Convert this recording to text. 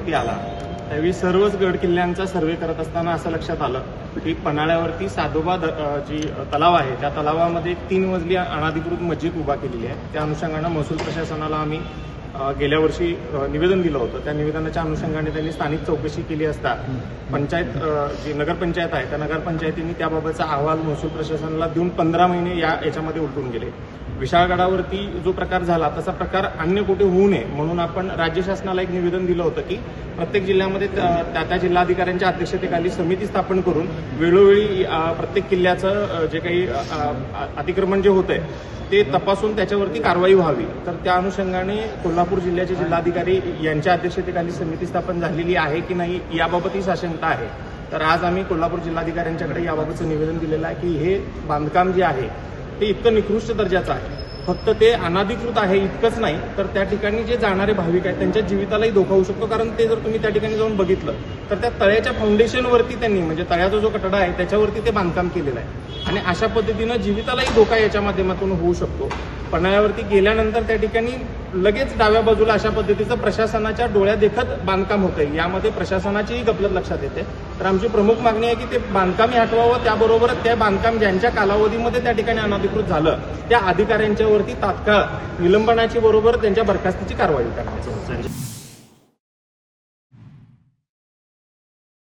वरती आला त्यावेळी सर्वच गड किल्ल्यांचा सर्वे करत असताना असं लक्षात आलं की पन्हाळ्यावरती साधोबा जी तलाव आहे त्या तलावामध्ये एक 3 मजली अनधिकृत मस्जिद उभा केलेली आहे। त्या अनुषंगाने महसूल प्रशासनाला आम्ही गेल्या वर्षी निवेदन दिलं होतं। त्या निवेदनाच्या अनुषंगाने त्यांनी स्थानिक चौकशी केली असता पंचायत जी नगरपंचायत आहे त्या नगरपंचायतीने त्याबाबतचा अहवाल महसूल प्रशासनाला देऊन 15 महिने याच्यामध्ये उलटून गेले। विशाळगडावरती जो प्रकार झाला तसा प्रकार अन्य कुठे होऊ नये म्हणून आपण राज्य शासनाला एक निवेदन दिलं होतं की प्रत्येक जिल्ह्यामध्ये त्या जिल्हाधिकाऱ्यांच्या अध्यक्षतेखाली समिती स्थापन करून वेळोवेळी प्रत्येक किल्ल्याचं जे काही अतिक्रमण जे होतंय ते तपासून त्याच्यावरती कारवाई व्हावी। तर त्या अनुषंगाने कोल्हापूर जिल्ह्याचे जिल्हाधिकारी यांच्या अध्यक्षतेखाली समिती स्थापन झालेली आहे की नाही याबाबतही साशंकता आहे। तर आज आम्ही कोल्हापूर जिल्हाधिकाऱ्यांच्याकडे याबाबतचं निवेदन दिलेलं आहे की हे बांधकाम जे आहे ते इतकं निकृष्ट दर्जाचं आहे, फक्त ते अनधिकृत आहे इतकंच नाही तर त्या ठिकाणी जे जाणारे भाविक आहेत त्यांच्या जीवितालाही धोका होऊ शकतो। कारण ते जर तुम्ही त्या ठिकाणी जाऊन बघितलं तर त्या तळ्याच्या फाउंडेशनवरती त्यांनी म्हणजे तळ्याचा जो कठडा आहे त्याच्यावरती ते बांधकाम केलेलं आहे आणि अशा पद्धतीनं जीवितालाही धोका याच्या माध्यमातून होऊ शकतो। पन्हाळ्यावरती गेल्यानंतर त्या ठिकाणी लगेच डाव्या बाजूला अशा पद्धतीचं प्रशासनाच्या डोळ्या देखत बांधकाम होतंय, यामध्ये प्रशासनाचीही गफलत लक्षात येते। तर आमची प्रमुख मागणी आहे की ते बांधकामही हटवावं, त्याबरोबर त्या बांधकाम ज्यांच्या कालावधीमध्ये त्या ठिकाणी अनधिकृत झालं त्या अधिकाऱ्यांच्यावरती तात्काळ निलंबनाची बरोबर त्यांच्या बरखास्तीची कारवाई करण्याची।